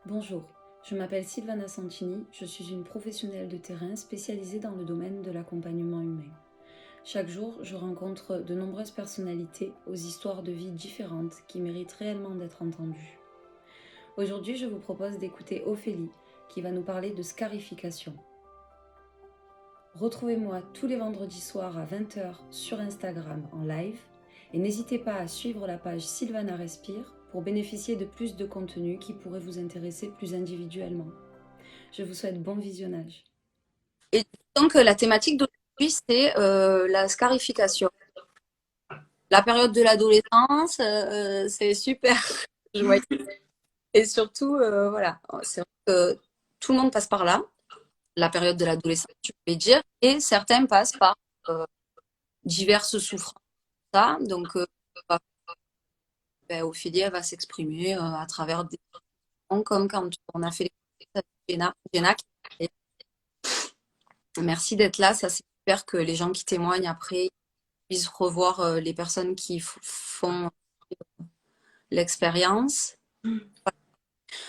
Bonjour, je m'appelle Sylvana Santini, je suis une professionnelle de terrain spécialisée dans le domaine de l'accompagnement humain. Chaque jour, je rencontre de nombreuses personnalités aux histoires de vie différentes qui méritent réellement d'être entendues. Aujourd'hui, je vous propose d'écouter Ophélie qui va nous parler de scarification. Retrouvez-moi tous les vendredis soirs à 20 h sur Instagram en live et n'hésitez pas à suivre la page Sylvana Respire pour bénéficier de plus de contenu qui pourrait vous intéresser plus individuellement. Je vous souhaite bon visionnage. Et donc, la thématique d'aujourd'hui, c'est la scarification. La période de l'adolescence, c'est super. Joyeux. Et surtout, voilà, c'est vrai que tout le monde passe par là, la période de l'adolescence, tu peux dire, et certains passent par diverses souffrances. Donc, Ophélie, elle va s'exprimer à travers des sons, comme quand on a fait les Génac. Et merci d'être là, ça c'est super que les gens qui témoignent après puissent revoir les personnes qui font l'expérience.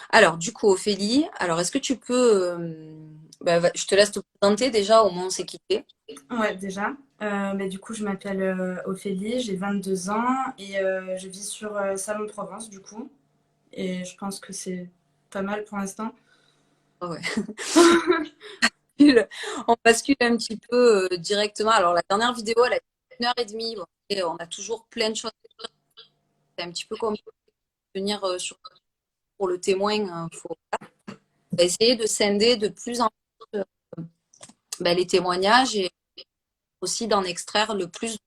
Alors, du coup, Ophélie, alors est-ce que tu peux, je te laisse te présenter déjà, au moins on s'est quitté. Ouais, déjà. Du coup, je m'appelle Ophélie, j'ai 22 ans et je vis sur Salon-de-Provence, du coup. Et je pense que c'est pas mal pour l'instant. Ah ouais. On bascule un petit peu directement. Alors, la dernière vidéo, elle a 1 h 30. Bon, et on a toujours plein de choses. C'est un petit peu comme venir pour le témoin. On va essayer de scinder de plus en plus les témoignages et aussi d'en extraire le plus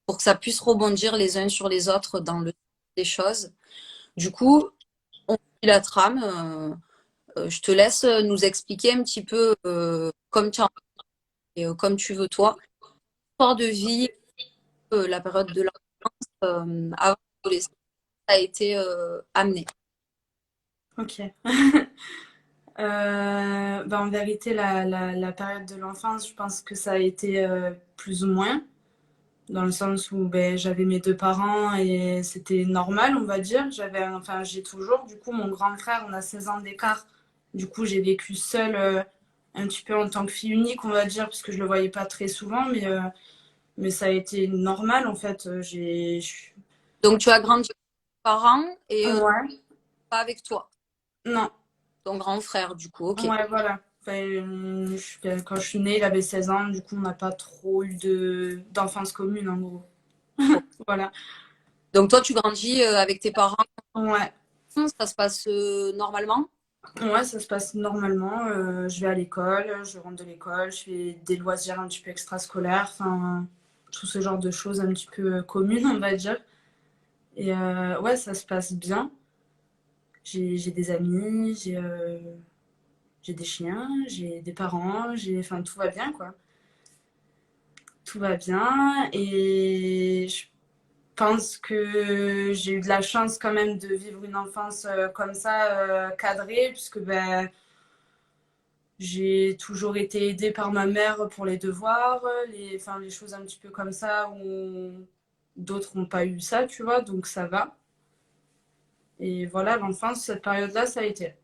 pour que ça puisse rebondir les uns sur les autres dans le des choses. Du coup, on suit la trame. Je te laisse nous expliquer un petit peu comme tu as et comme tu veux toi, l'histoire de vie, la période de l'enfance avant l'adolescence a été amenée. Ok. En vérité, la période de l'enfance, je pense que ça a été plus ou moins, dans le sens où j'avais mes deux parents et c'était normal, on va dire. J'ai toujours, du coup, mon grand frère, on a 16 ans d'écart. Du coup, j'ai vécu seule un petit peu en tant que fille unique, on va dire, parce que je le voyais pas très souvent, mais ça a été normal, en fait. Donc, tu as grandi avec tes parents et Ouais, pas avec toi, non, ton grand frère, du coup, ok. ouais, voilà. Quand je suis née, il avait 16 ans, du coup, on n'a pas trop eu d'enfance commune, en gros. Voilà. Donc, toi, tu grandis avec tes parents, Ouais. ça se passe normalement. Ouais, ça se passe normalement. Je vais à l'école, je rentre de l'école, je fais des loisirs un petit peu extrascolaires, enfin, tout ce genre de choses un petit peu communes, on va dire. Et ouais, ça se passe bien. J'ai des amis, j'ai des chiens, j'ai des parents, enfin, tout va bien, quoi. Tout va bien. Et je pense que j'ai eu de la chance quand même de vivre une enfance comme ça, cadrée, puisque j'ai toujours été aidée par ma mère pour les devoirs, les choses un petit peu comme ça où d'autres n'ont pas eu ça, tu vois, donc ça va. Et voilà, l'enfance, cette période-là, ça a été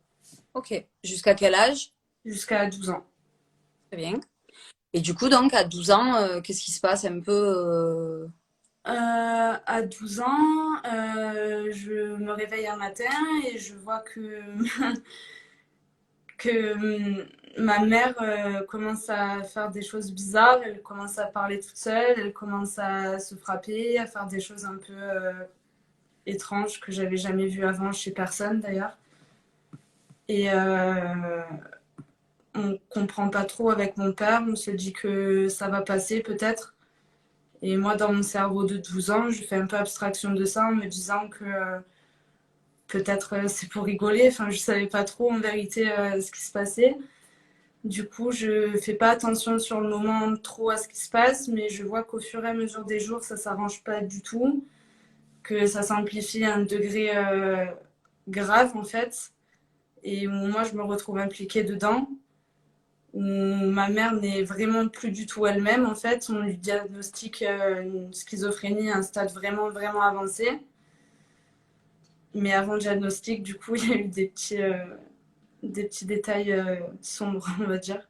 Ok. Jusqu'à quel âge? jusqu'à 12 ans. Très bien. Et du coup, donc, à 12 ans, qu'est-ce qui se passe un peu À 12 ans, je me réveille un matin et je vois que ma mère commence à faire des choses bizarres, elle commence à parler toute seule, elle commence à se frapper, à faire des choses un peu étranges que j'avais jamais vues avant chez personne d'ailleurs. Et on comprend pas trop avec mon père, on se dit que ça va passer peut-être. Et moi, dans mon cerveau de 12 ans, je fais un peu abstraction de ça en me disant que peut-être c'est pour rigoler. Enfin, je savais pas trop en vérité ce qui se passait. Du coup, je fais pas attention sur le moment trop à ce qui se passe, mais je vois qu'au fur et à mesure des jours, ça s'arrange pas du tout, que ça s'amplifie à un degré grave en fait, et où moi je me retrouve impliquée dedans, où ma mère n'est vraiment plus du tout elle-même en fait, on lui diagnostique une schizophrénie à un stade vraiment vraiment avancé. Mais avant le diagnostic, du coup, il y a eu des petits détails sombres, on va dire.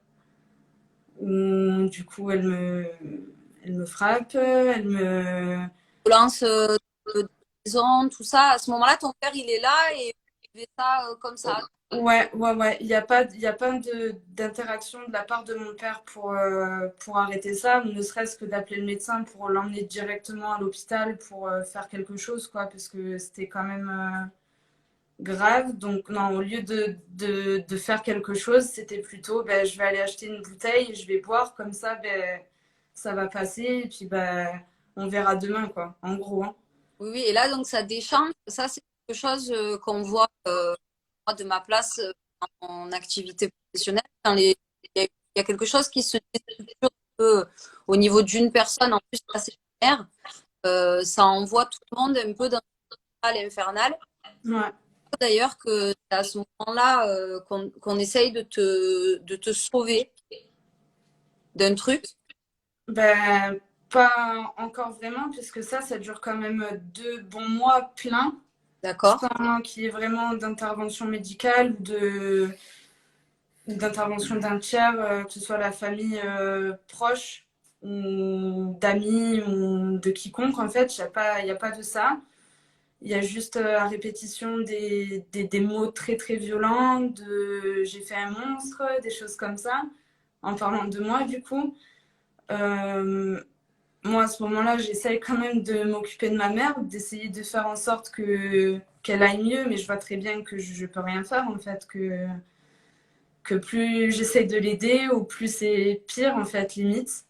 Où, du coup, elle me frappe, elle me... Violence de maison, tout ça. À ce moment-là, ton père, il est là et il fait ça comme ça. Ouais, ouais, ouais. Il y a pas d'interaction de la part de mon père pour arrêter ça, ou ne serait-ce que d'appeler le médecin pour l'emmener directement à l'hôpital pour faire quelque chose, quoi, parce que c'était quand même grave. Donc, non, au lieu de faire quelque chose, c'était plutôt, ben, je vais aller acheter une bouteille, je vais boire, comme ça, ben, ça va passer, et puis, ben, on verra demain, quoi, en gros, hein. Oui, oui. Et là, donc, ça déchante. Ça, c'est quelque chose qu'on voit moi, de ma place en activité professionnelle. Il y a quelque chose qui se déstructure un peu au niveau d'une personne. En plus, là, c'est lunaire. Ça envoie tout le monde un peu dans une spirale infernale. Ouais. D'ailleurs que c'est à ce moment-là qu'on essaye de te sauver d'un truc. Ben, pas encore vraiment, puisque ça dure quand même 2 bons mois pleins, D'accord? sans qu'il y ait vraiment d'intervention médicale ou d'intervention d'un tiers, que ce soit la famille proche ou d'amis ou de quiconque. En fait, il y a pas de ça. Il y a juste à répétition des mots très très violents, de j'ai fait un monstre, des choses comme ça, en parlant de moi du coup. Euh, Moi, à ce moment-là, j'essaye quand même de m'occuper de ma mère, d'essayer de faire en sorte que qu'elle aille mieux, mais je vois très bien que je peux rien faire en fait, que plus j'essaye de l'aider, ou plus c'est pire en fait, limite.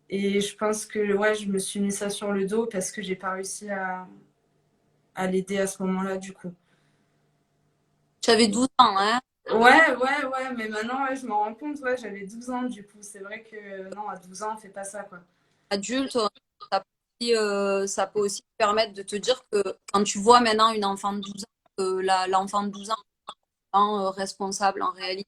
Et je pense que ouais, je me suis mis ça sur le dos parce que j'ai pas réussi à l'aider à ce moment-là du coup. J'avais 12 ans, hein. Ouais, mais maintenant ouais, je m'en rends compte, ouais, j'avais 12 ans du coup. C'est vrai que non, à 12 ans, on fait pas ça quoi. Adulte, ça peut aussi te permettre de te dire que quand tu vois maintenant une enfant de 12 ans, que l'enfant de 12 ans est vraiment, responsable en réalité.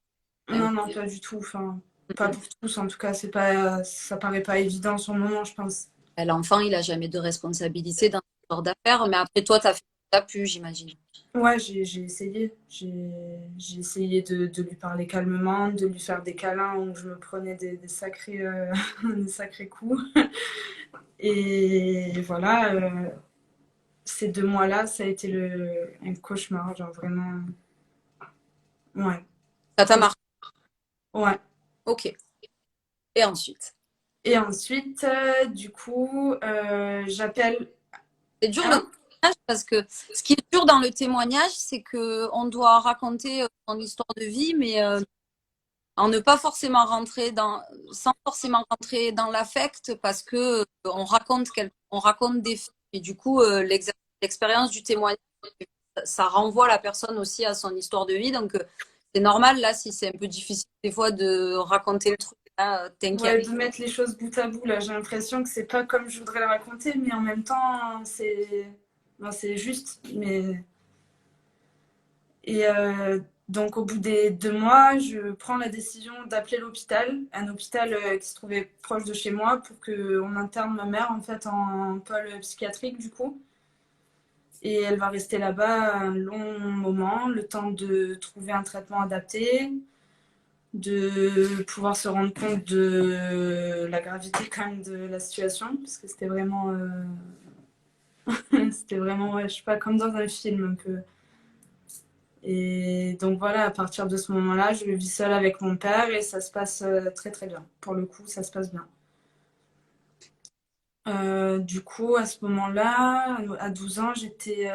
Non, non, pas du tout. Enfin, pas pour tous, en tout cas, c'est pas, ça paraît pas évident sur le moment, je pense. L'enfant, il a jamais de responsabilité dans ce genre d'affaires, mais après toi, tu as fait ce que tu as pu, j'imagine. Ouais, j'ai essayé. J'ai essayé de lui parler calmement, de lui faire des câlins où je me prenais des sacrés, des sacrés coups. Et voilà, ces 2 mois-là, ça a été un cauchemar, genre vraiment. Ouais, Ça t'a marqué. ouais. Ok. Et ensuite? Et ensuite, du coup, j'appelle C'est dur le un. témoignage parce que ce qui est dur dans le témoignage, c'est que on doit raconter son histoire de vie, mais en ne pas forcément rentrer sans forcément rentrer dans l'affect parce que on raconte des faits. Et du coup, l'expérience du témoignage, ça renvoie la personne aussi à son histoire de vie. Donc, c'est normal là si c'est un peu difficile des fois de raconter le truc. Là, Ouais, t'inquiète. de mettre les choses bout à bout, là, j'ai l'impression que c'est pas comme je voudrais le raconter, mais en même temps, ben, c'est juste. Mais... Et donc, au bout des 2 mois, je prends la décision d'appeler l'hôpital, un hôpital qui se trouvait proche de chez moi, pour qu'on interne ma mère, en fait, en pôle psychiatrique, du coup. Et elle va rester là-bas un long moment, le temps de trouver un traitement adapté, de pouvoir se rendre compte de la gravité quand même de la situation, parce que c'était vraiment, c'était vraiment, ouais, je sais pas, comme dans un film un peu. Et donc voilà, à partir de ce moment-là, je vis seule avec mon père et ça se passe très très bien. Pour le coup, ça se passe bien. Du coup, à ce moment-là, à 12 ans, j'étais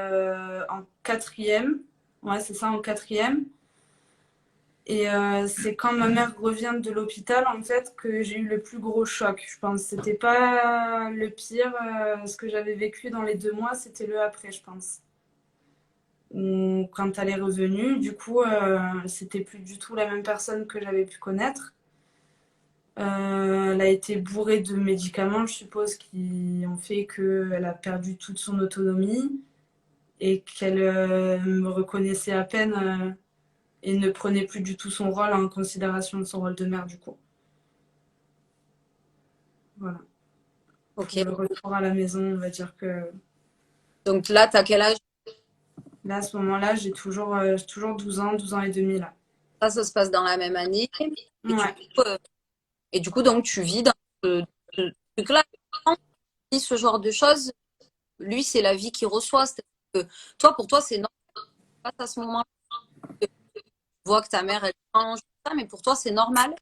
en quatrième. Ouais, c'est ça, en quatrième. Et c'est quand ma mère revient de l'hôpital, en fait, que j'ai eu le plus gros choc. Je pense c'était pas le pire. Ce que j'avais vécu dans les 2 mois, c'était le après, je pense. Quand elle est revenue, du coup, c'était plus du tout la même personne que j'avais pu connaître. Elle a été bourrée de médicaments, je suppose, qui ont fait qu'elle a perdu toute son autonomie et qu'elle me reconnaissait à peine et ne prenait plus du tout son rôle en considération de son rôle de mère, du coup. Voilà. Ok. Pour le retour à la maison, on va dire que Donc là, t'as quel âge? Là, à ce moment-là, j'ai toujours 12 ans et demi là. Ça se passe dans la même année. Ouais. Et du coup, donc, tu vis dans ce truc-là. Quand tu dis ce genre de choses, lui, c'est la vie qu'il reçoit. C'est-à-dire que toi, pour toi, c'est normal à ce moment-là. Tu vois que ta mère, elle mange, tout ça, mais pour toi, c'est normal.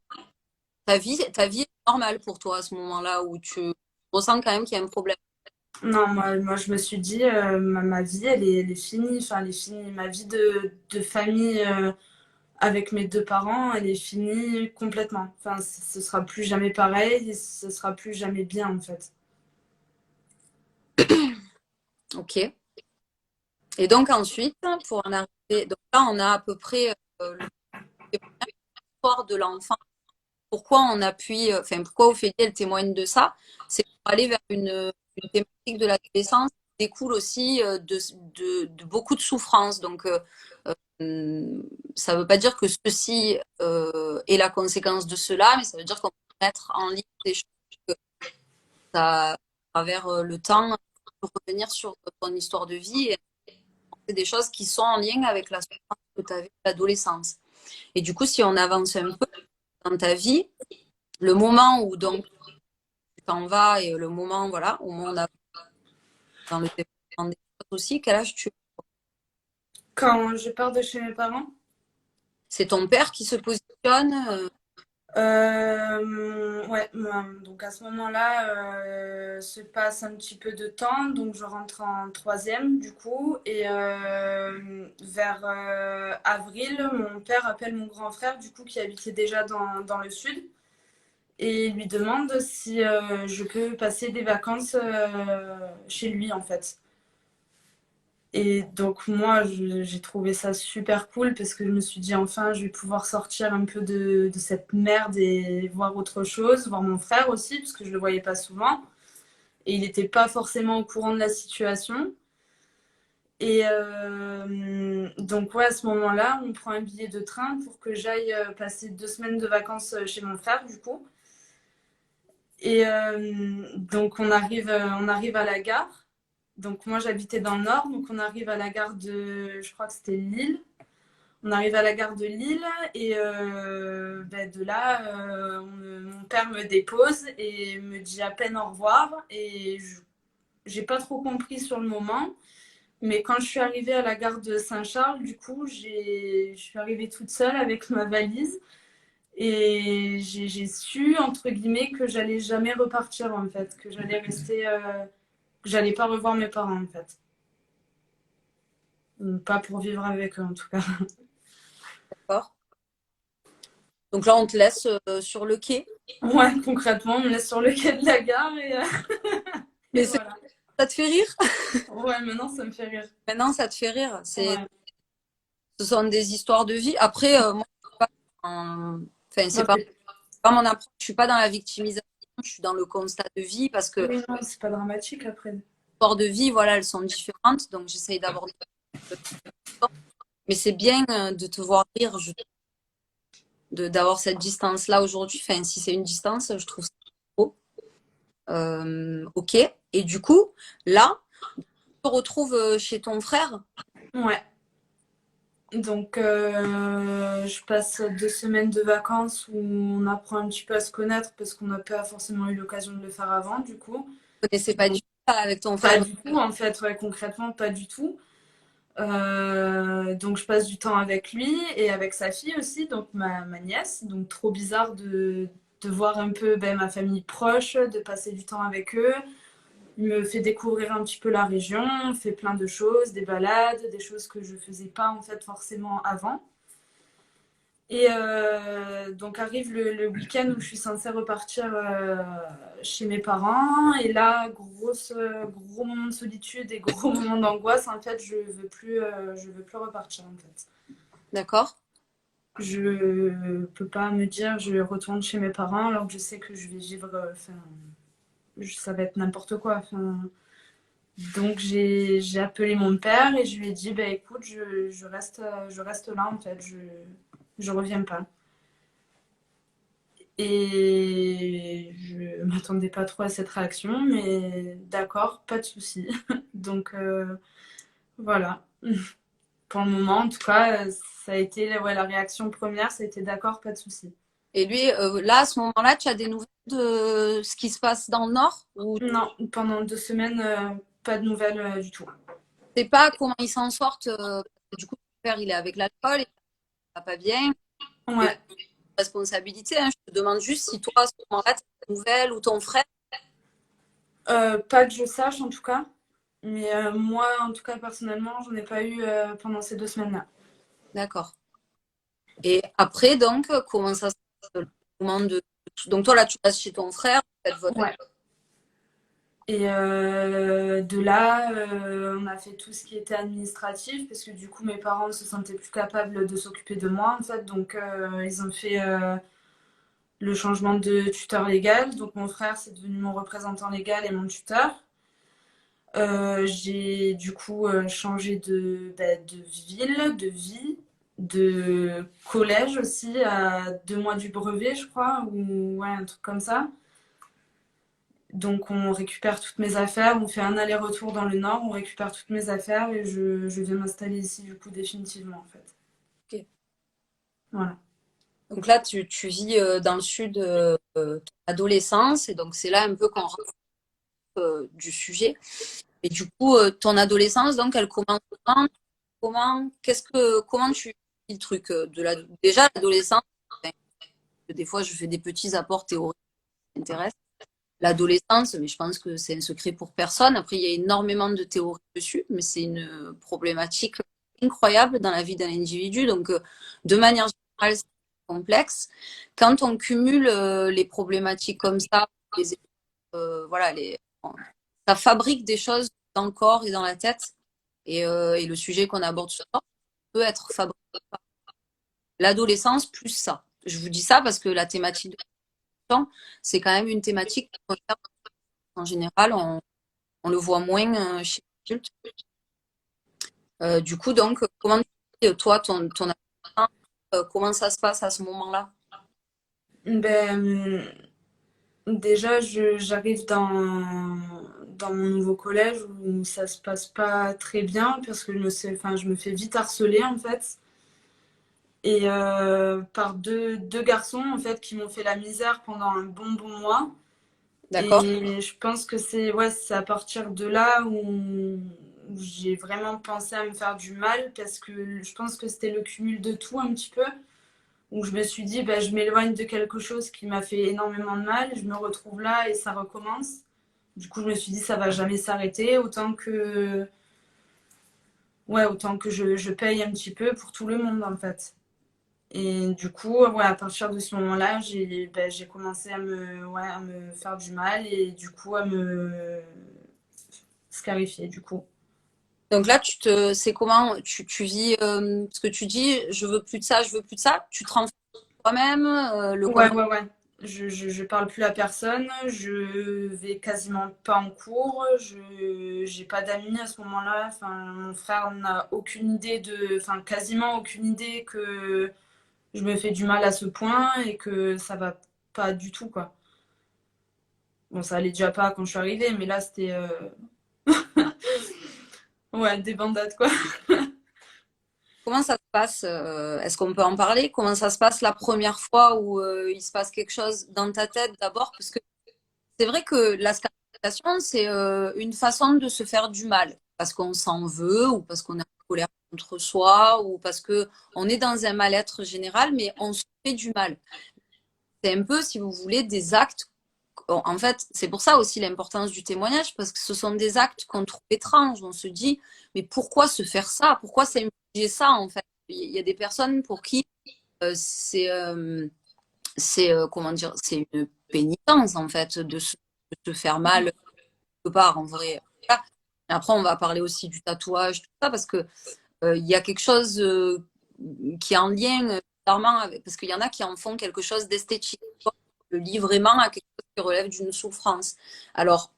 Ta vie est normale pour toi à ce moment-là où tu ressens quand même qu'il y a un problème. Non, moi, je me suis dit, ma vie, elle est finie. Enfin, elle est finie. Ma vie de famille avec mes deux parents, elle est finie complètement. Enfin, ce sera plus jamais pareil et ce sera plus jamais bien, en fait. Ok. Et donc ensuite, pour en arriver, donc là, on a à peu près l'histoire de l'enfant. Pourquoi on appuie, enfin, pourquoi Ophélie, elle témoigne de ça? C'est pour aller vers une thématique de l'adolescence qui découle aussi de beaucoup de souffrance. Donc, ça ne veut pas dire que ceci est la conséquence de cela, mais ça veut dire qu'on peut mettre en ligne des choses que ça, à travers le temps, pour revenir sur ton histoire de vie et c'est des choses qui sont en lien avec la souffrance que tu avais à l'adolescence. Et du coup, si on avance un peu dans ta vie, le moment où donc tu t'en vas et le moment voilà, où on a dans le développement des choses aussi, quel âge tu as? Quand je pars de chez mes parents, C'est ton père qui se positionne ouais, donc à ce moment-là, se passe un petit peu de temps, donc je rentre en troisième du coup, et vers avril, mon père appelle mon grand frère du coup qui habitait déjà dans le sud et lui demande si je peux passer des vacances chez lui en fait. Et donc moi, j'ai trouvé ça super cool parce que je me suis dit enfin, je vais pouvoir sortir un peu de cette merde et voir autre chose, voir mon frère aussi parce que je le voyais pas souvent et il n'était pas forcément au courant de la situation. Et donc ouais, à ce moment-là, on prend un billet de train pour que j'aille passer 2 semaines de vacances chez mon frère du coup. Et donc on arrive à la gare. Donc moi j'habitais dans le nord, donc on arrive à la gare de, je crois que c'était Lille. On arrive à la gare de Lille et ben, de là, mon père me dépose et me dit à peine au revoir. Et j'ai pas trop compris sur le moment, mais quand je suis arrivée à la gare de Saint-Charles, du coup, je suis arrivée toute seule avec ma valise et j'ai su entre guillemets que j'allais jamais repartir en fait, que j'allais rester, que j'allais pas revoir mes parents en fait. Pas pour vivre avec eux en tout cas. d'accord. Donc là, on te laisse sur le quai. Ouais, concrètement, on me laisse sur le quai de la gare et Mais voilà. ça te fait rire? Ouais, maintenant ça me fait rire. Maintenant, ça te fait rire. Ouais. Ce sont des histoires de vie. Après, moi, je suis pas enfin, Non, c'est pas mon approche. Je suis pas dans la victimisation. Je suis dans le constat de vie parce que les oui, non, c'est pas dramatique après. histoires de vie, voilà, elles sont différentes. Donc, j'essaye d'aborder. Mais c'est bien de te voir rire, d'avoir cette distance-là aujourd'hui. Enfin, si c'est une distance, je trouve ça beau. Ok. Et du coup, là, tu te retrouves chez ton frère. Ouais. Donc, je passe 2 semaines de vacances où on apprend un petit peu à se connaître parce qu'on n'a pas forcément eu l'occasion de le faire avant, du coup. Tu ne connaissais pas du Donc, tout avec ton pas frère. du tout, en fait, ouais, concrètement, pas du tout. Donc, je passe du temps avec lui et avec sa fille aussi, donc ma nièce. Donc, trop bizarre de voir un peu ben, ma famille proche, de passer du temps avec eux. Il me fait découvrir un petit peu la région, on fait plein de choses, des balades, des choses que je faisais pas en fait forcément avant. Et donc arrive le week-end où je suis censée repartir chez mes parents. Et là, gros moment de solitude et gros moment d'angoisse. En fait, je veux plus repartir en fait. D'accord. Je peux pas me dire je retourne chez mes parents alors que je sais que je vais vivre. Enfin, ça va être n'importe quoi. Enfin, donc j'ai appelé mon père et je lui ai dit bah écoute je reste là en fait je reviens pas. Et je m'attendais pas trop à cette réaction, mais d'accord, pas de souci. Donc voilà. pour le moment, en tout cas, ça a été la réaction première, ça a été d'accord, pas de souci. Et lui, là, à ce moment-là, tu as des nouvelles de ce qui se passe dans le Nord ou tu Non, pendant 2 semaines, pas de nouvelles du tout. sais pas comment ils s'en sortent parce que du coup, ton père, il est avec l'alcool, il va pas bien. Et Ouais, responsabilité, hein. Je te demande juste si toi, à ce moment-là, tu as des nouvelles ou ton frère. pas que je sache en tout cas. Mais moi, en tout cas, personnellement, j'en ai pas eu pendant ces 2 semaines-là. D'accord. Et après, donc, comment ça se passe le moment de... Donc, toi, là, tu restes chez ton frère, vous faites votre... Ouais. Et de là, on a fait tout ce qui était administratif, parce que du coup, mes parents ne se sentaient plus capables de s'occuper de moi, en fait. Donc, ils ont fait le changement de tuteur légal. Donc, mon frère, c'est devenu mon représentant légal et mon tuteur. J'ai du coup changé de ville, de vie, de collège aussi, à 2 mois du brevet, je crois, ou ouais, un truc comme ça. Donc on récupère toutes mes affaires, on fait un aller-retour dans le nord, on récupère toutes mes affaires et je viens m'installer ici du coup définitivement en fait. Ok. Voilà. Donc là, tu vis dans le sud ton adolescence, et donc c'est là un peu qu'on rentre du sujet. Et du coup, ton adolescence, donc, elle commence comment tu vis le truc déjà l'adolescence, enfin, des fois, je fais des petits apports théoriques qui m'intéressent. L'adolescence, mais je pense que c'est un secret pour personne. Après, il y a énormément de théories dessus, mais c'est une problématique incroyable dans la vie d'un individu. Donc, de manière générale, c'est complexe. Quand on cumule les problématiques comme ça, les, voilà, ça fabrique des choses dans le corps et dans la tête. Et le sujet qu'on aborde ce soir peut être fabriqué par l'adolescence plus ça. Je vous dis ça parce que la thématique de temps, c'est quand même une thématique qui concerne en général, on le voit moins chez les adultes. Du coup, donc, comment tu vis, toi, ton adolescence, comment ça se passe à ce moment-là? Ben, déjà, j'arrive dans mon nouveau collège où ça se passe pas très bien parce que enfin, je me fais vite harceler en fait. Et par deux garçons en fait qui m'ont fait la misère pendant un bon mois. D'accord? Et je pense que c'est à partir de là où j'ai vraiment pensé à me faire du mal parce que je pense que c'était le cumul de tout un petit peu. Où je me suis dit, bah, je m'éloigne de quelque chose qui m'a fait énormément de mal, je me retrouve là et ça recommence. Du coup, je me suis dit, ça va jamais s'arrêter, autant que je paye un petit peu pour tout le monde en fait. Et du coup, ouais, à partir de ce moment-là, j'ai commencé à me faire du mal et du coup à me scarifier du coup. Donc là, c'est comment tu vis, parce que tu dis, je veux plus de ça, je veux plus de ça. Tu te renfermes toi-même, le Ouais, contrôle. ouais, ouais. Je parle plus à personne, je vais quasiment pas en cours, je j'ai pas d'amis à ce moment-là. Enfin, mon frère n'a aucune idée enfin quasiment aucune idée que je me fais du mal à ce point et que ça va pas du tout quoi. Bon, ça allait déjà pas quand je suis arrivée, mais là c'était ouais, des bandades quoi. Comment ça se passe? Est-ce qu'on peut en parler? Comment ça se passe la première fois où il se passe quelque chose dans ta tête d'abord? Parce que c'est vrai que la scarification, c'est une façon de se faire du mal, parce qu'on s'en veut, ou parce qu'on est en colère contre soi, ou parce que on est dans un mal-être général, mais on se fait du mal. C'est un peu, si vous voulez, des actes. En fait, c'est pour ça aussi l'importance du témoignage, parce que ce sont des actes qu'on trouve étranges. On se dit, mais pourquoi se faire ça? Pourquoi s'infliger ça, en fait? Il y a des personnes pour qui euh, c'est, euh, comment dire, c'est une pénitence, en fait, de se faire mal quelque part, en vrai. Voilà. Après, on va parler aussi du tatouage, tout ça, parce que il y a quelque chose qui est en lien, bizarrement, parce qu'il y en a qui en font quelque chose d'esthétique. Le lie vraiment à quelque chose qui relève d'une souffrance. Alors,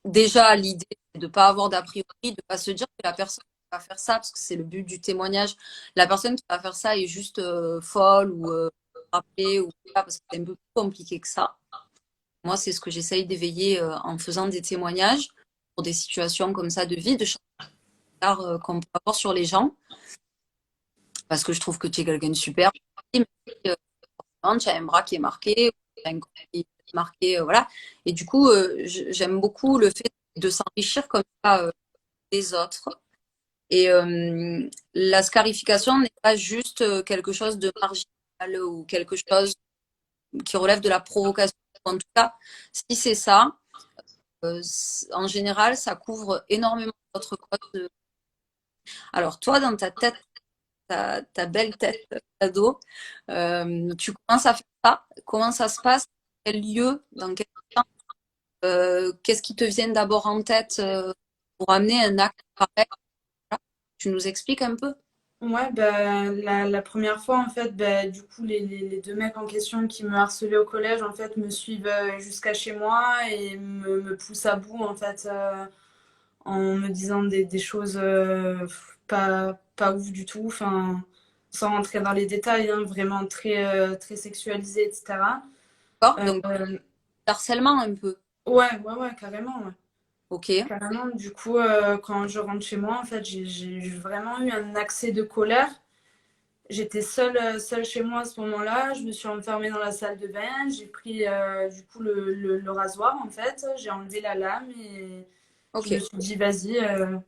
déjà, l'idée, c'est de ne pas avoir d'a priori, de ne pas se dire que la personne qui va faire ça, parce que c'est le but du témoignage, la personne qui va faire ça est juste folle ou rappelée, ou pas, parce que c'est un peu plus compliqué que ça. Moi, c'est ce que j'essaye d'éveiller en faisant des témoignages pour des situations comme ça de vie, de changement. regard qu'on peut avoir sur les gens, parce que je trouve que tu es quelqu'un de super. Mais forcément, tu as un bras qui est marqué, tu as un corps qui est marqué, voilà. Et du coup, j'aime beaucoup le fait de s'enrichir comme ça des autres. Et la scarification n'est pas juste quelque chose de marginal ou quelque chose qui relève de la provocation. En tout cas, si c'est ça, en général, ça couvre énormément d'autres causes. Alors, toi, dans ta tête, ta belle tête d'ado, tu commences à faire ça. Comment ça se passe? Quel lieu? Dans quel temps? Qu'est-ce qui te vient d'abord en tête pour amener un acte pareil? Voilà. Tu nous expliques un peu? Ouais, bah, la première fois, en fait, bah, du coup, les deux mecs en question qui me harcelaient au collège, en fait, me suivent jusqu'à chez moi et me poussent à bout, en fait, en me disant des choses pas ouf du tout, enfin, sans rentrer dans les détails, hein, vraiment très sexualisé, etc. D'accord? Euh, Donc, euh, harcèlement un peu. ouais, carrément, ouais. Ok. Carrément, du coup, quand je rentre chez moi, en fait, j'ai vraiment eu un accès de colère. J'étais seule chez moi à ce moment-là. Je me suis enfermée dans la salle de bain. J'ai pris du coup le rasoir, en fait. J'ai enlevé la lame et je Ok. me suis dit, vas-y, Voilà.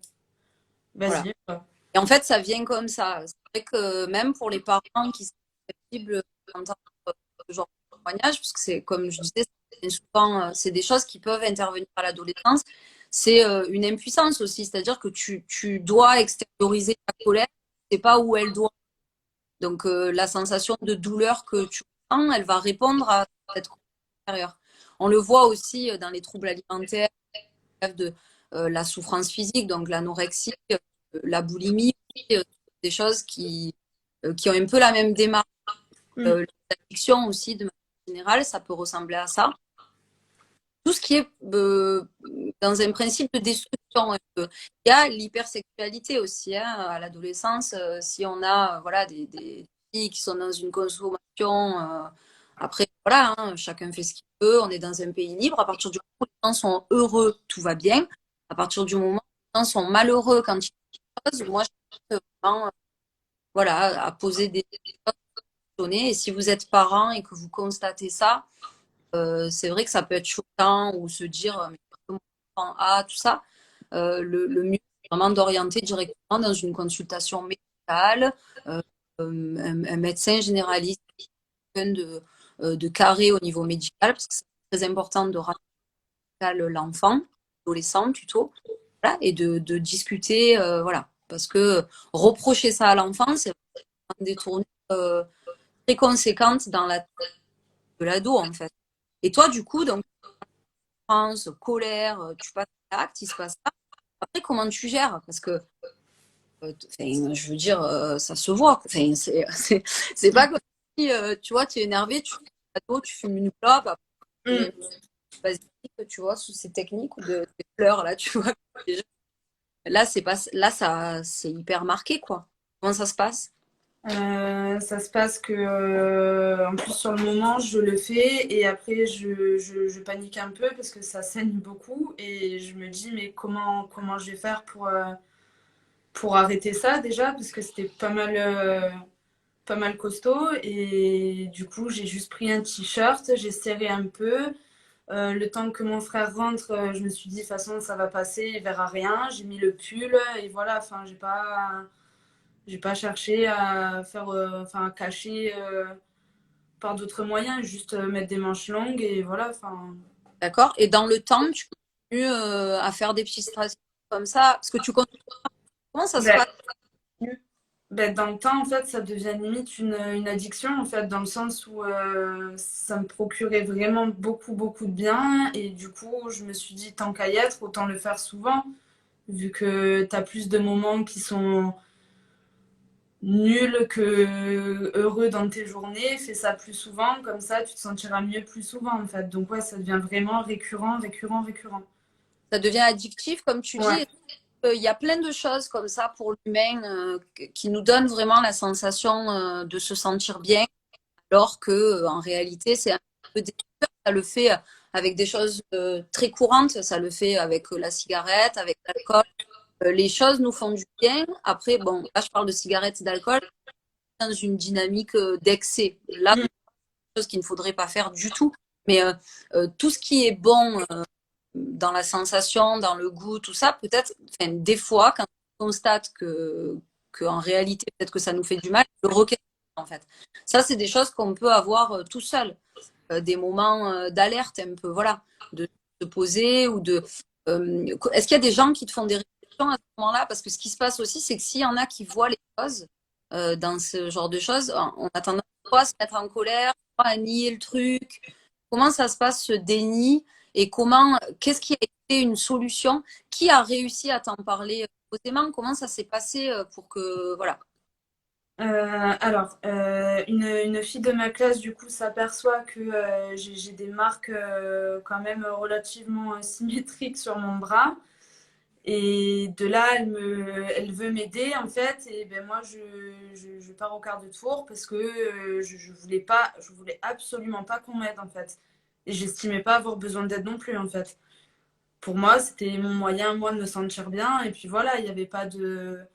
vas-y, quoi. Et en fait, ça vient comme ça. C'est vrai que même pour les parents qui sont susceptibles d'entendre ce genre de témoignage, parce que c'est comme je disais, c'est souvent, c'est des choses qui peuvent intervenir à l'adolescence. C'est une impuissance aussi, c'est-à-dire que tu dois extérioriser ta colère, tu sais pas où elle doit. Donc la sensation de douleur que tu ressens, elle va répondre à cette colère intérieure. On le voit aussi dans les troubles alimentaires, de la souffrance physique, donc l'anorexie, la boulimie, des choses qui ont un peu la même démarche. Mm. L'addiction aussi, de manière générale, ça peut ressembler à ça. Tout ce qui est dans un principe de destruction un peu. Il y a l'hypersexualité aussi hein, à l'adolescence. Si on a voilà, des filles qui sont dans une consommation, après, voilà, hein, chacun fait ce qu'il veut, on est dans un pays libre. À partir du moment où les gens sont heureux, tout va bien. À partir du moment où les gens sont malheureux quand ils font des choses, moi, je pense vraiment voilà, à poser des choses. Et si vous êtes parent et que vous constatez ça, c'est vrai que ça peut être choquant ou se dire mais comment on prend A, tout ça. Le mieux, c'est vraiment d'orienter directement dans une consultation médicale, un médecin généraliste, quelqu'un de carré au niveau médical, parce que c'est très important de rappeler l'enfant, l'adolescent plutôt, voilà, et de discuter, voilà. Parce que reprocher ça à l'enfant, c'est des tournures très conséquentes dans la tête de l'ado, en fait. Et toi, du coup, donc, souffrance, colère, tu passes à l'acte, il se passe ça. Après, comment tu gères? Parce que, je veux dire, ça se voit. Enfin, c'est pas comme si, tu vois, tu es énervé, tu fais un gâteau, tu fumes une clope, après, Mm. vas-y, tu vois, sous ces techniques ou des fleurs, là, tu vois. Là, c'est pas, là, ça, c'est hyper marqué, quoi. Comment ça se passe? Ça se passe que, en plus, sur le moment, je le fais et après, je panique un peu parce que ça saigne beaucoup et je me dis, mais comment je vais faire pour arrêter ça déjà parce que c'était pas mal costaud et du coup, j'ai juste pris un t-shirt, j'ai serré un peu. Le temps que mon frère rentre, je me suis dit, de toute façon, ça va passer, il verra rien. J'ai mis le pull et voilà, enfin, j'ai pas cherché à faire, enfin, à cacher par d'autres moyens, juste mettre des manches longues et voilà, enfin. D'accord? Et dans le temps, tu continues à faire des petits stratégies comme ça? Parce que tu continues. Comment ça se Ben, passe? ben, dans le temps, en fait, ça devient limite une addiction, en fait, dans le sens où ça me procurait vraiment beaucoup de bien et du coup, je me suis dit, tant qu'à y être, autant le faire souvent, vu que tu as plus de moments qui sont nul que heureux dans tes journées, fais ça plus souvent, comme ça tu te sentiras mieux plus souvent en fait. Donc ouais, ça devient vraiment récurrent. Ça devient addictif, comme tu Ouais. dis. Il y a plein de choses comme ça pour l'humain qui nous donnent vraiment la sensation de se sentir bien, alors que en réalité, c'est un peu déstructeur. Ça le fait avec des choses très courantes. Ça le fait avec la cigarette, avec l'alcool, les choses nous font du bien. Après, bon, là, je parle de cigarettes et d'alcool dans une dynamique d'excès. Là, Mm. chose qu'il ne faudrait pas faire du tout. Mais tout ce qui est bon dans la sensation, dans le goût, tout ça, peut-être, enfin, des fois, quand on constate que en réalité, peut-être que ça nous fait du mal, le requête, en fait. Ça, c'est des choses qu'on peut avoir tout seul. Des moments d'alerte un peu, voilà, de se poser ou de. Est-ce qu'il y a des gens qui te font des réflexions à ce moment-là? Parce que ce qui se passe aussi, c'est que s'il y en a qui voient les choses dans ce genre de choses, on a tendance soit à se mettre en colère, soit à nier le truc. Comment ça se passe ce déni et qu'est-ce qui a été une solution? Qui a réussi à t'en parler posément? Comment ça s'est passé pour que, voilà. Alors, une fille de ma classe, du coup, s'aperçoit que j'ai des marques quand même relativement symétriques sur mon bras. Et de là, elle veut m'aider, en fait. Et ben moi, je pars au quart de tour parce que je voulais absolument pas qu'on m'aide, en fait. Et j'estimais pas avoir besoin d'aide non plus, en fait. Pour moi, c'était mon moyen, moi, de me sentir bien. Et puis voilà, il n'y avait pas de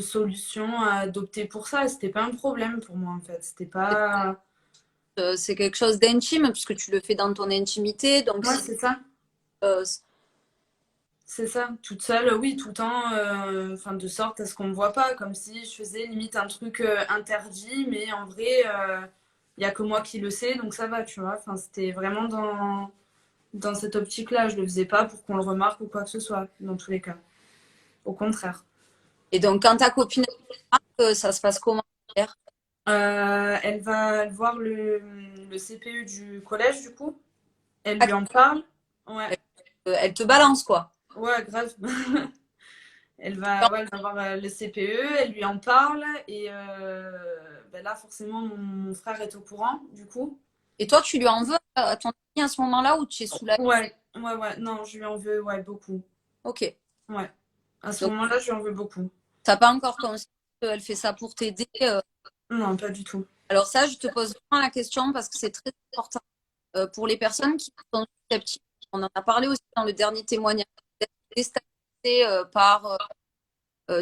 solution à adopter pour ça. C'était pas un problème pour moi, en fait. C'était pas. C'est quelque chose d'intime puisque tu le fais dans ton intimité. Donc, Ouais, si c'est ça. euh, C'est ça. Toute seule, oui, tout le temps. Enfin, de sorte à ce qu'on me voit pas. Comme si je faisais limite un truc interdit. Mais en vrai, il n'y a que moi qui le sais. Donc ça va, tu vois. Enfin, c'était vraiment dans cette optique-là. Je le faisais pas pour qu'on le remarque ou quoi que ce soit, dans tous les cas. Au contraire. Et donc, quand ta copine, ça se passe comment? Elle va voir le CPE du collège, du coup. Elle lui en parle. Ouais, Elle te balance, quoi. ouais, grave. Elle va voir le CPE, elle lui en parle. Et ben là, forcément, mon frère est au courant, du coup. Et toi, tu lui en veux à ton ami à ce moment-là où tu es soulagée? Ouais, ouais, ouais. Non, je lui en veux, ouais, beaucoup. Ok. Ouais. À ce Donc, moment-là, je lui en veux beaucoup. t'as pas encore conscience qu'elle fait ça pour t'aider. Non, pas du tout. Alors ça, je te pose vraiment la question parce que c'est très important pour les personnes qui sont susceptibles. On en a parlé aussi dans le dernier témoignage, d'être déstabilisé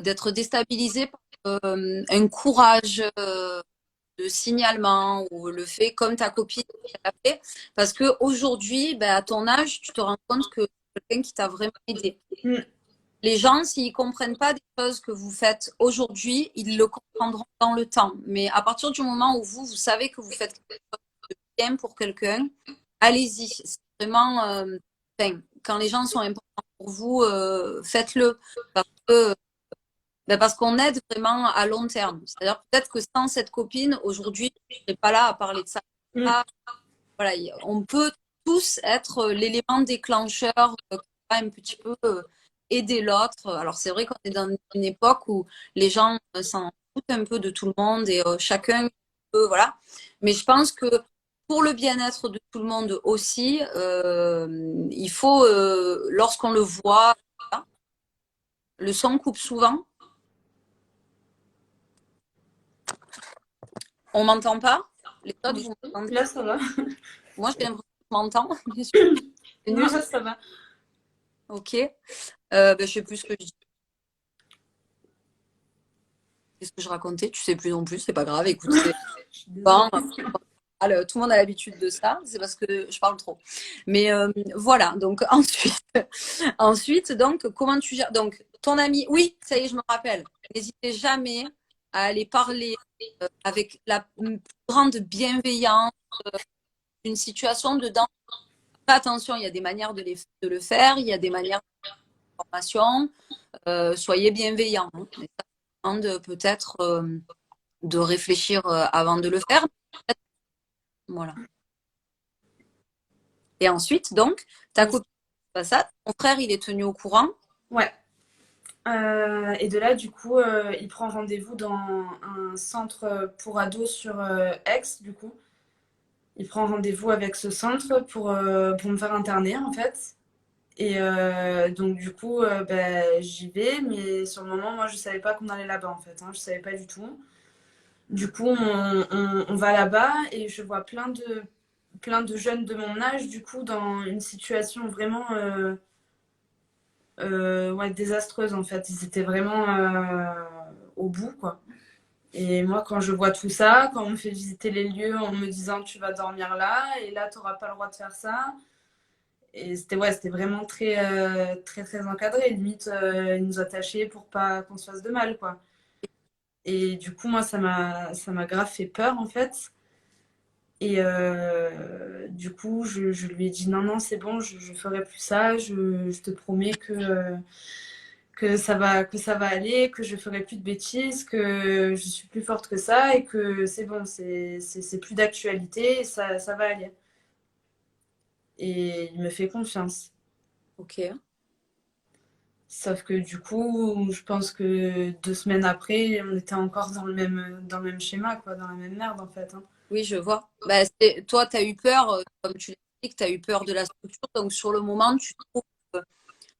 d'être déstabilisé par un courage de signalement ou le fait comme ta copine l'a fait. Parce qu'aujourd'hui, ben, à ton âge, tu te rends compte que c'est quelqu'un qui t'a vraiment aidé. Mm. Les gens, s'ils ne comprennent pas des choses que vous faites aujourd'hui, ils le comprendront dans le temps. Mais à partir du moment où vous savez que vous faites quelque chose de bien pour quelqu'un, allez-y. C'est vraiment, enfin, quand les gens sont importants pour vous, faites-le. Parce que parce qu'on aide vraiment à long terme. C'est-à-dire peut-être que sans cette copine, aujourd'hui, je ne serais pas là à parler de ça. Mm. Voilà, on peut tous être l'élément déclencheur qui va un petit peu aider l'autre. Alors c'est vrai qu'on est dans une époque où les gens s'en foutent un peu de tout le monde et chacun peut, voilà. Mais je pense que pour le bien-être de tout le monde aussi, il faut, lorsqu'on le voit, le son coupe souvent. On m'entend pas? Les autres, vous m'entendez? Là, ça va. Moi, j'ai l'impression que je m'entends. C'est Non, nul. là, ça va. Ok. Je sais plus ce que je dis. Qu'est-ce que je racontais? Tu sais plus non plus. C'est pas grave. Écoute, c'est Je suis désolée. bon. Tout le monde a l'habitude de ça. C'est parce que je parle trop. Mais voilà. Donc ensuite, donc comment tu gères? Donc ton ami. Oui, ça y est, je me rappelle. N'hésitez jamais à aller parler avec la plus grande bienveillance d'une situation de danger. Attention, il y a des manières de le faire, il y a des manières de formation. Soyez bienveillants. Hein. Mais ça demande peut-être de réfléchir avant de le faire. Voilà. Et ensuite, donc, ta copine, pas ça, ton frère, il est tenu au courant. Ouais. Et de là, du coup, il prend rendez-vous dans un centre pour ados sur Aix, du coup. Il prend rendez-vous avec ce centre pour me faire interner, en fait. Et donc, du coup, ben, j'y vais, mais sur le moment, moi, je savais pas qu'on allait là-bas, en fait. Hein, je savais pas du tout. Du coup, on va là-bas et je vois plein de jeunes de mon âge, du coup, dans une situation vraiment ouais, désastreuses en fait. Ils étaient vraiment au bout, quoi. Et moi, quand je vois tout ça, quand on me fait visiter les lieux en me disant tu vas dormir là, et là, tu n'auras pas le droit de faire ça. Et c'était ouais, c'était vraiment très, très, très encadré. Limite, ils nous attachaient pour pas qu'on se fasse de mal, quoi. Et du coup, moi, ça m'a grave fait peur, en fait. Et du coup, je lui ai dit non, non, c'est bon, je ferai plus ça. Je te promets que ça va aller, que je ferai plus de bêtises, que je suis plus forte que ça et que c'est bon, c'est plus d'actualité, ça va aller. Et il me fait confiance. Ok. Sauf que du coup, je pense que 2 semaines après, on était encore dans le même schéma, quoi, dans la même merde en fait, hein. Oui, je vois. Bah, toi, tu as eu peur, comme tu l'expliques, tu as eu peur de la structure. Donc, sur le moment, tu trouves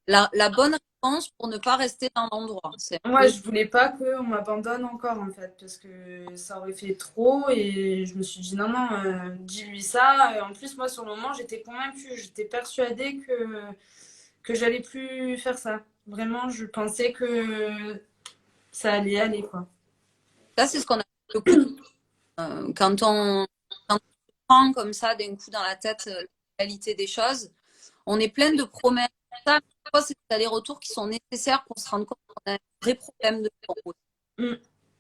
la bonne réponse pour ne pas rester dans l'endroit. C'est un Moi, peu. je voulais pas qu'on m'abandonne encore en fait, parce que ça aurait fait trop et je me suis dit non, non, dis-lui ça. En plus, moi, sur le moment, j'étais convaincue, j'étais persuadée que j'allais plus faire ça. Vraiment, je pensais que ça allait aller, quoi. Ça, c'est ce qu'on appelle le coup. Quand on se prend comme ça d'un coup dans la tête la réalité des choses, on est plein de promesses. Ça, parfois, c'est des allers-retours qui sont nécessaires pour se rendre compte qu'on a un vrai problème de fond. Mm.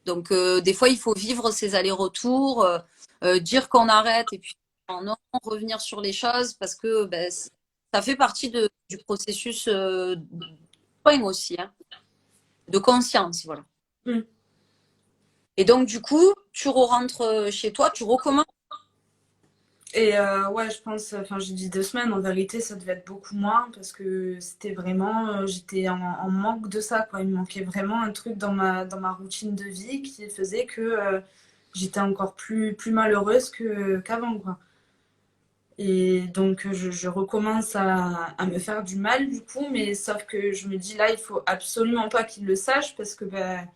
Donc, des fois, il faut vivre ces allers-retours, dire qu'on arrête et puis non, revenir sur les choses parce que ben, ça fait partie du processus de soin aussi, hein, de conscience. Voilà. Mm. Et donc, du coup, tu rentres chez toi, tu recommences. Et ouais, je pense, enfin, j'ai dit 2 semaines, en vérité, ça devait être beaucoup moins parce que c'était vraiment, j'étais en manque de ça, quoi. Il me manquait vraiment un truc dans ma routine de vie qui faisait que j'étais encore plus malheureuse qu'avant, quoi. Et donc, je recommence à me faire du mal, du coup, mais sauf que je me dis là, il faut absolument pas qu'il le sache parce que ben,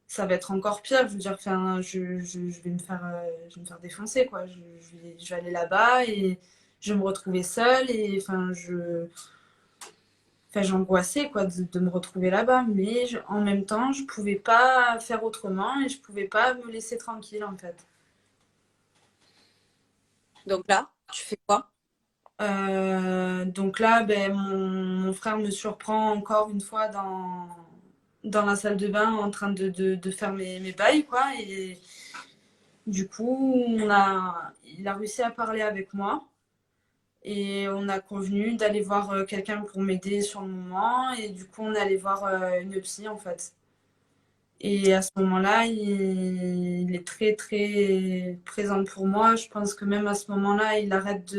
ça va être encore pire. Je veux dire, enfin, je vais me faire défoncer, quoi. Je vais aller là-bas et je vais me retrouver seule et enfin, enfin, j'angoissais, quoi, de me retrouver là-bas. Mais en même temps, je pouvais pas faire autrement et je pouvais pas me laisser tranquille, en fait. Donc là, tu fais quoi? Donc là, ben, mon frère me surprend encore une fois dans la salle de bain en train de faire mes bails, quoi. Et du coup, il a réussi à parler avec moi et on a convenu d'aller voir quelqu'un pour m'aider sur le moment. Et du coup, on est allé voir une psy, en fait. Et à ce moment-là, il est très, très présent pour moi. Je pense que même à ce moment-là, il arrête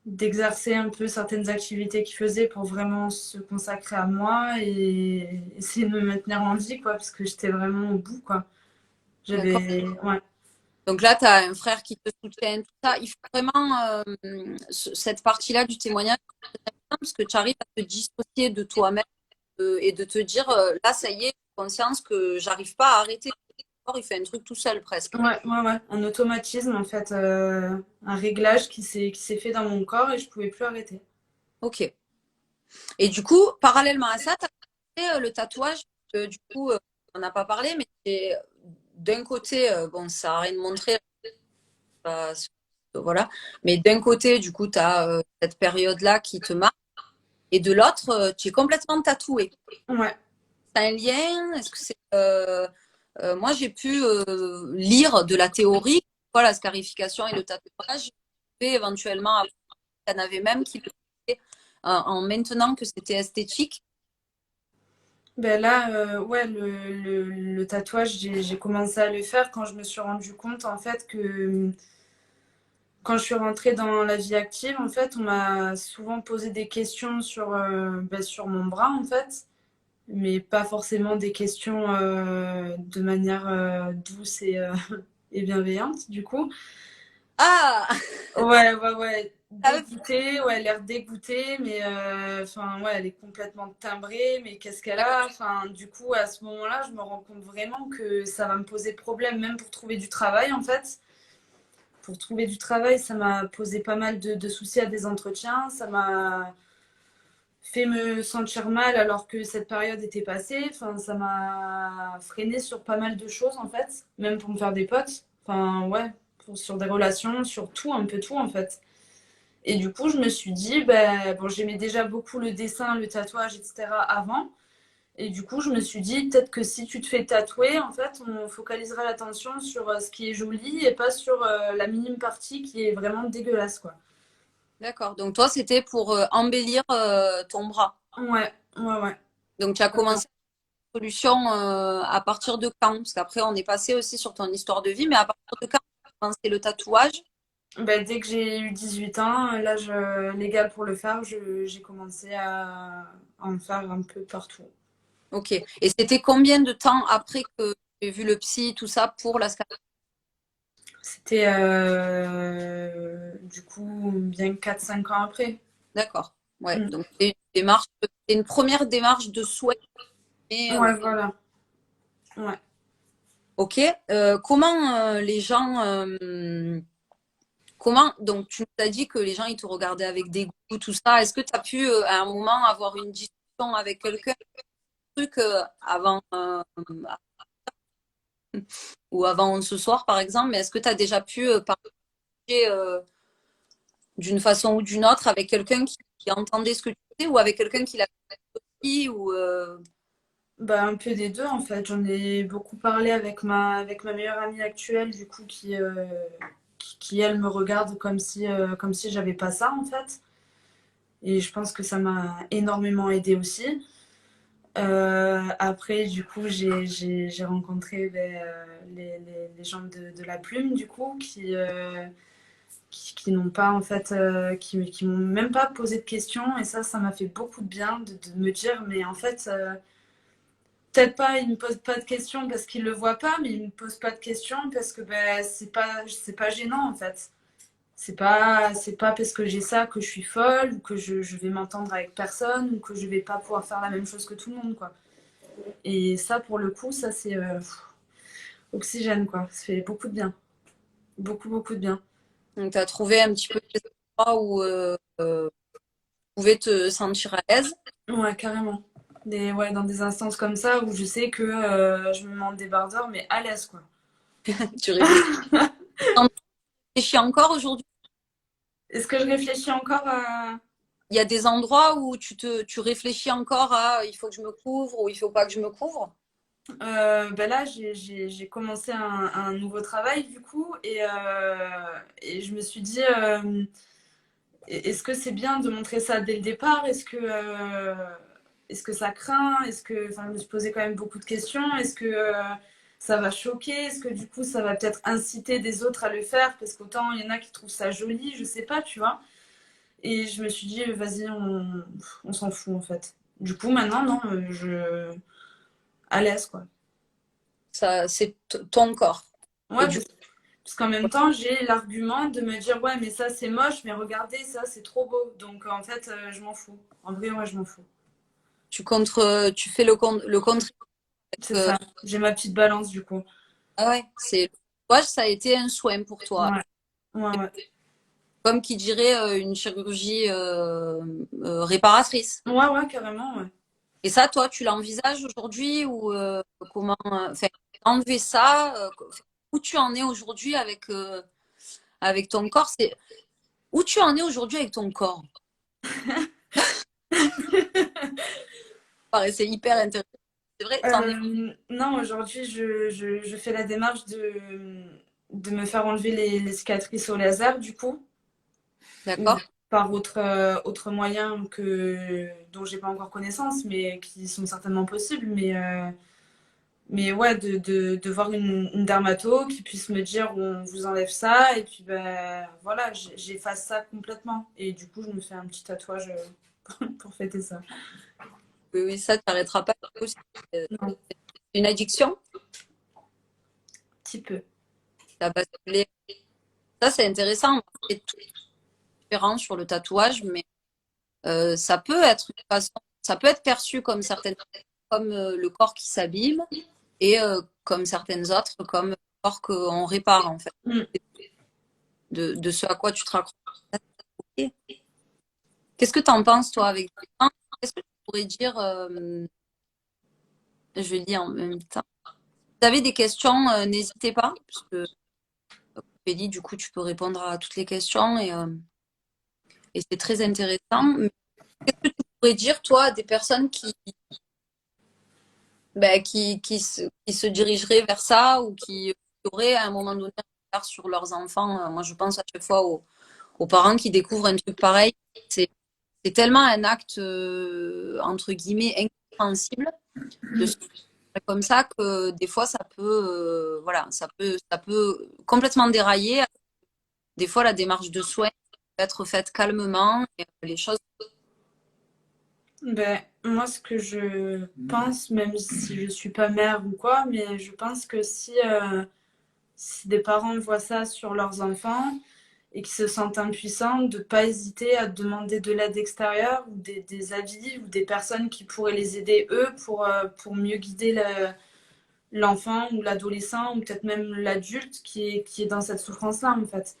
d'exercer un peu certaines activités qu'il faisait pour vraiment se consacrer à moi et essayer de me maintenir en vie, quoi, parce que j'étais vraiment au bout, quoi. D'accord. J'avais, ouais, Donc là, tu as un frère qui te soutient, tout ça. Il faut vraiment cette partie-là du témoignage, parce que tu arrives à te dissocier de toi-même et de te dire, là, ça y est, j'ai conscience que j'arrive pas à arrêter. Le corps, il fait un truc tout seul presque. ouais, un automatisme, en fait, un réglage qui s'est fait dans mon corps et je pouvais plus arrêter. Ok. Et du coup, parallèlement à ça, tu as fait le tatouage. Du coup, on n'a pas parlé, mais d'un côté, bon, ça n'a rien de montrer. euh, voilà. Mais d'un côté, du coup, tu as cette période-là qui te marque. Et de l'autre, tu es complètement tatoué. Ouais, C'est un lien? Est-ce que c'est. Moi, j'ai pu lire de la théorie, quoi, la scarification et le tatouage. Et éventuellement, il y en avait même qui le faisaient en maintenant que c'était esthétique. ben là, ouais, le tatouage, j'ai commencé à le faire quand je me suis rendu compte, en fait, que quand je suis rentrée dans la vie active, en fait, on m'a souvent posé des questions sur, ben, sur mon bras, en fait, mais pas forcément des questions de manière douce et bienveillante, du coup. Ah! Ouais, Ça me dégoûtée, ouais, l'air dégoûtée, mais enfin, ouais, elle est complètement timbrée, mais qu'est-ce qu'elle fait a? Enfin, du coup, à ce moment-là, je me rends compte vraiment que ça va me poser problème, même pour trouver du travail, en fait. Pour trouver du travail, ça m'a posé pas mal de soucis à des entretiens. Ça m'a. fait me sentir mal alors que cette période était passée. Enfin, ça m'a freiné sur pas mal de choses en fait, même pour me faire des potes. Enfin, ouais, sur des relations, sur tout, un peu tout en fait. Et du coup, je me suis dit, ben, bon, j'aimais déjà beaucoup le dessin, le tatouage, etc. avant. Et du coup, je me suis dit, peut-être que si tu te fais tatouer, en fait, on focalisera l'attention sur ce qui est joli et pas sur la minime partie qui est vraiment dégueulasse, quoi. D'accord. Donc toi, c'était pour embellir ton bras. Ouais, ouais, ouais. Donc tu as commencé la solution à partir de quand? Parce qu'après, on est passé aussi sur ton histoire de vie, mais à partir de quand tu as commencé le tatouage? Ben, dès que j'ai eu 18 ans, l'âge légal pour le faire, j'ai commencé à en faire un peu partout. Ok. Et c'était combien de temps après que tu aies vu le psy, tout ça, pour la scalp? C'était du coup bien 4 5 ans après. D'accord. Ouais. Mm. Donc c'est une démarche, c'est une première démarche de soin. Mais, Ouais, voilà. Ouais. ok. Comment les gens, comment, donc tu nous as dit que les gens ils te regardaient avec dégoût, tout ça. Est-ce que tu as pu à un moment avoir une discussion avec quelqu'un, truc avant ou avant ce soir par exemple, mais est-ce que tu as déjà pu partager d'une façon ou d'une autre avec quelqu'un qui entendait ce que tu disais ou avec quelqu'un qui l'a dit ou Bah, un peu des deux en fait. J'en ai beaucoup parlé avec ma meilleure amie actuelle, du coup, qui elle me regarde comme si j'avais pas ça en fait. Et je pense que ça m'a énormément aidé aussi. Après, du coup, j'ai rencontré les gens de la plume, du coup, qui n'ont pas en fait, qui m'ont même pas posé de questions. Et ça m'a fait beaucoup de bien de me dire, mais en fait. Peut-être pas, il me pose pas de questions parce qu'il le voit pas, mais il me pose pas de questions parce que ben, c'est pas gênant en fait. C'est pas parce que j'ai ça que je suis folle ou que je vais m'entendre avec personne ou que je vais pas pouvoir faire la même chose que tout le monde quoi. Et ça pour le coup, ça c'est oxygène quoi. Ça fait beaucoup de bien. Beaucoup de bien. tu as trouvé un petit peu des endroits où tu pouvais te sentir à l'aise. Ouais, carrément. Ouais, dans des instances comme ça où je sais que je me mets en débardeur mais à l'aise quoi. Tu réfléchis, réfléchis encore aujourd'hui. Est-ce que je réfléchis encore à... Il y a des endroits où tu réfléchis encore à il faut que je me couvre ou il faut pas que je me couvre. Ben là, j'ai commencé un nouveau travail du coup et je me suis dit, est-ce que c'est bien de montrer ça dès le départ? Est-ce que ça craint? Enfin, je me suis posé quand même beaucoup de questions. Est-ce que ça va choquer? Est-ce que du coup, ça va peut-être inciter des autres à le faire? Parce qu'autant il y en a qui trouvent ça joli, je sais pas, tu vois. Et je me suis dit, vas-y, on s'en fout en fait. Du coup, maintenant, non, à l'aise quoi. Ça, c'est ton corps. Et Ouais, du parce qu'en même temps, j'ai l'argument de me dire, ouais, mais ça c'est moche, mais regardez, ça c'est trop beau. Donc en fait, je m'en fous. En vrai, ouais, je m'en fous. tu fais le contre. C'est ça. J'ai ma petite balance du coup. Ah ouais, c'est le tatouage, ça a été un soin pour toi. Ouais, ouais, ouais. Comme qui dirait une chirurgie réparatrice. Ouais, ouais, carrément, ouais. Et ça, toi, tu l'envisages aujourd'hui ou comment enfin, enlever ça où tu en es aujourd'hui avec ton corps, c'est où tu en es aujourd'hui avec ton corps. C'est hyper intéressant. C'est vrai, t'en es Non, aujourd'hui, je fais la démarche de me faire enlever les cicatrices au laser, du coup, ou d'accord. par autre moyen dont j'ai pas encore connaissance, mais qui sont certainement possibles. Mais ouais, de voir une dermato qui puisse me dire on vous enlève ça, et puis ben voilà, j'efface ça complètement. Et du coup, je me fais un petit tatouage pour fêter ça. Oui, oui, ça, tu n'arrêteras pas. C'est Non, une addiction. petit peu. T'as basculé. Ça, c'est intéressant. C'est tout différent sur le tatouage, mais ça peut être une façon, ça peut être perçu comme certaines, comme le corps qui s'abîme et comme certaines autres, comme le corps qu'on répare en fait, Mm. de ce à quoi tu te raccroches. Qu'est-ce que tu en penses, toi, avec qu'est-ce que tu pourrais dire je lis en même temps. Si vous avez des questions, n'hésitez pas, parce que Ophélie, du coup, tu peux répondre à toutes les questions et c'est très intéressant. Mais qu'est-ce que tu pourrais dire, toi, à des personnes qui se dirigeraient vers ça ou qui auraient à un moment donné un regard sur leurs enfants? Moi, je pense à chaque fois aux parents qui découvrent un truc pareil. C'est c'est tellement un acte, entre guillemets, incompréhensible de se faire comme ça que des fois, ça peut, voilà, ça peut complètement dérailler. Des fois, la démarche de soin peut être faite calmement et les choses. Ben, moi, ce que je pense, même si je suis pas mère ou quoi, mais je pense que si des parents voient ça sur leurs enfants et qu'ils se sentent impuissants, de pas hésiter à demander de l'aide extérieure ou des avis ou des personnes qui pourraient les aider eux pour mieux guider l'enfant ou l'adolescent ou peut-être même l'adulte qui est dans cette souffrance-là en fait.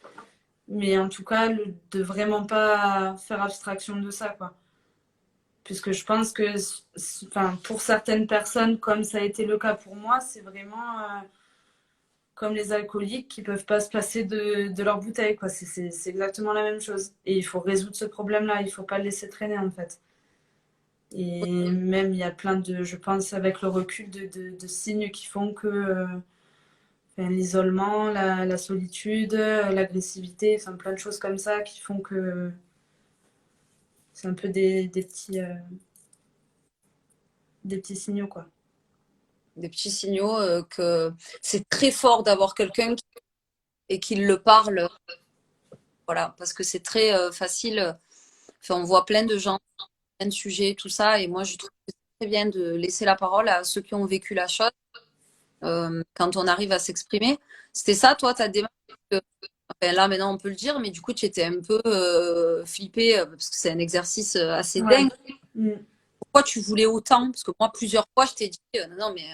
Mais en tout cas, de vraiment pas faire abstraction de ça, quoi. Puisque je pense que, enfin, pour certaines personnes, comme ça a été le cas pour moi, c'est vraiment comme les alcooliques qui peuvent pas se passer de leur bouteille, quoi. C'est exactement la même chose. Et il faut résoudre ce problème-là. Il faut pas le laisser traîner, en fait. Et même, il y a plein de, je pense, avec le recul, de signes qui font que enfin, l'isolement, la solitude, l'agressivité, enfin, plein de choses comme ça qui font que c'est un peu des petits signaux, quoi. Des petits signaux que c'est très fort d'avoir quelqu'un et qu'il le parle, voilà, parce que c'est très facile. Enfin, on voit plein de gens, plein de sujets, tout ça, et moi je trouve que c'est très bien de laisser la parole à ceux qui ont vécu la chose quand on arrive à s'exprimer. C'était ça, toi, ta démarche enfin, là maintenant on peut le dire, mais du coup tu étais un peu flippée parce que c'est un exercice assez Ouais. dingue. Mm. Pourquoi tu voulais autant? Parce que moi, plusieurs fois, je t'ai dit, non, non, mais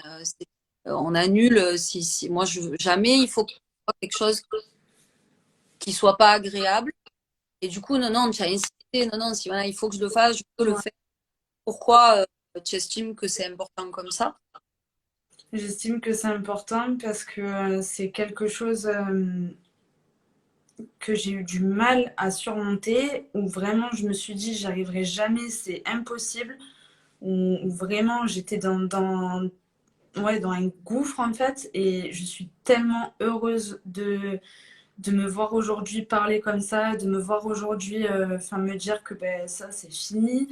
on annule. Si, moi, jamais il faut que ce soit quelque chose qui soit pas agréable. Et du coup, non, non, tu as insisté, non, non, si voilà, il faut que je le fasse, je peux le Ouais. faire. Pourquoi tu estimes que c'est important comme ça? J'estime que c'est important parce que c'est quelque chose que j'ai eu du mal à surmonter, où vraiment je me suis dit j'y arriverai jamais, c'est impossible, où vraiment j'étais ouais, dans un gouffre en fait, et je suis tellement heureuse de me voir aujourd'hui parler comme ça, de me voir aujourd'hui enfin me dire que ben, ça c'est fini,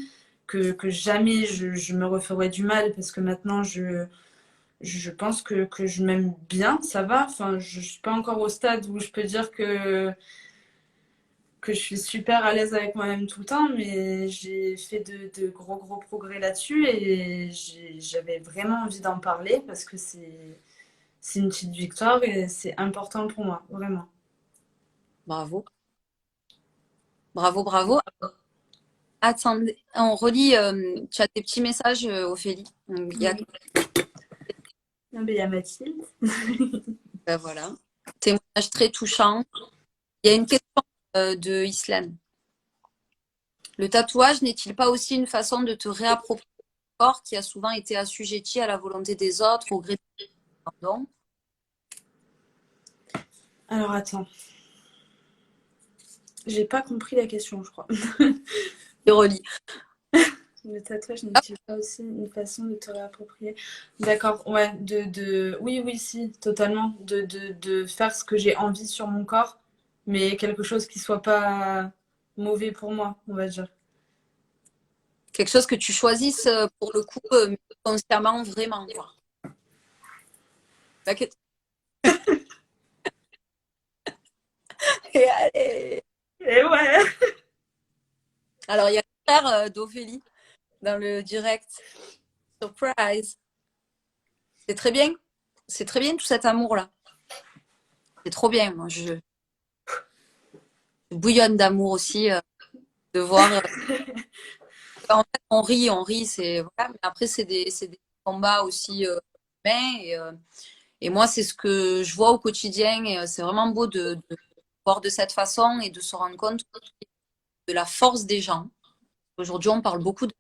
que jamais je me referai du mal parce que maintenant je pense que je m'aime bien, ça va. Enfin, je suis pas encore au stade où je peux dire que je suis super à l'aise avec moi-même tout le temps, mais j'ai fait de gros gros progrès là-dessus et j'avais vraiment envie d'en parler parce que c'est une petite victoire et c'est important pour moi, vraiment. Bravo, bravo, bravo. Attendez, on relit. Tu as des petits messages, Ophélie. Il y a, Oui. Ah, ben, il y a Mathilde. ben voilà, témoignage très touchant. Il y a une question de Islane. Le tatouage n'est-il pas aussi une façon de te réapproprier le corps qui a souvent été assujetti à la volonté des autres, au gré de pardon? Alors attends, j'ai pas compris la question, je crois. Je relis. Le tatouage n'est-il pas aussi une façon de te réapproprier? D'accord, ouais, oui, oui, si, totalement. De faire ce que j'ai envie sur mon corps, mais quelque chose qui soit pas mauvais pour moi, on va dire. Quelque chose que tu choisisses pour le coup consciemment, vraiment, quoi. La question- Et allez. Et ouais! Alors, il y a le frère d'Ophélie dans le direct. Surprise. C'est très bien. C'est très bien tout cet amour-là. C'est trop bien. Moi, je bouillonne d'amour aussi de voir. En fait, on rit, c'est voilà. Mais après, c'est des combats aussi humains. Et moi, c'est ce que je vois au quotidien. Et c'est vraiment beau de voir de cette façon et de se rendre compte de la force des gens. Aujourd'hui, on parle beaucoup de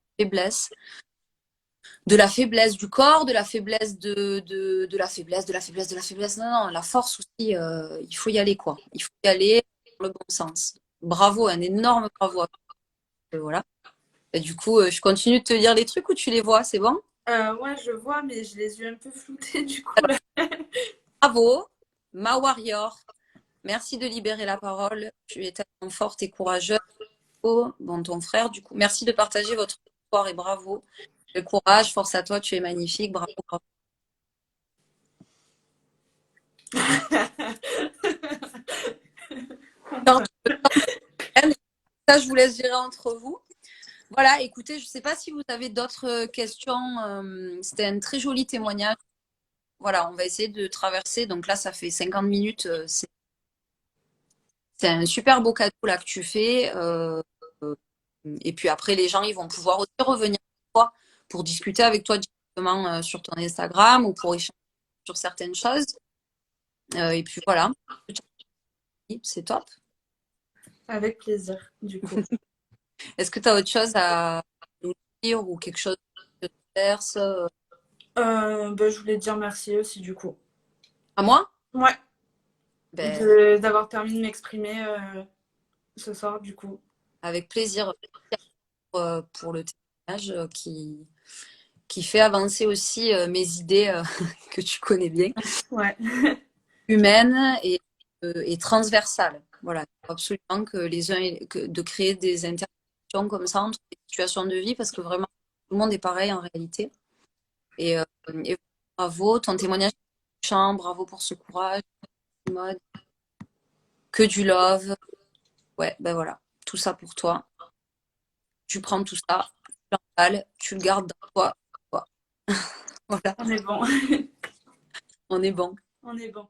la faiblesse du corps, de la faiblesse de la faiblesse, de la faiblesse, de la faiblesse. Non, non, la force aussi, il faut y aller, quoi. Il faut y aller dans le bon sens. Bravo, un énorme bravo à toi. Voilà. Et du coup, je continue de te dire les trucs ou tu les vois, c'est bon? Ouais, je vois, mais je les ai un peu floutés du coup là. Bravo, ma warrior. Merci de libérer la parole. Tu es tellement forte et courageuse. Bon, ton frère, du coup, merci de partager votre histoire et bravo. Le courage, force à toi, tu es magnifique. Bravo, bravo. Quand tu veux, ça, je vous laisse gérer entre vous. Voilà, écoutez, je ne sais pas si vous avez d'autres questions. C'était un très joli témoignage. Voilà, on va essayer de traverser. Donc là, ça fait 50 minutes. C'est un super beau cadeau là que tu fais. Et puis après, les gens, ils vont pouvoir aussi revenir à toi pour discuter avec toi directement sur ton Instagram ou pour échanger sur certaines choses. Et puis voilà, c'est top. Avec plaisir, du coup. Est-ce que tu as autre chose à nous dire ou quelque chose de traverse Bah, je voulais te dire merci aussi, du coup. à moi? Ouais, Ben, d'avoir permis de m'exprimer ce soir, du coup. avec plaisir pour le témoignage qui fait avancer aussi mes idées que tu connais bien, Ouais. humaines et transversales. Voilà, il faut absolument que de créer des interactions comme ça entre les situations de vie parce que vraiment tout le monde est pareil en réalité. Et, euh, et bravo, ton témoignage est touchant, bravo pour ce courage, Maud. Que du love. Ouais, ben voilà, tout ça pour toi. Tu prends tout ça, tu l'emballes, tu le gardes dans toi. Voilà, On est bon. on est bon. On est bon.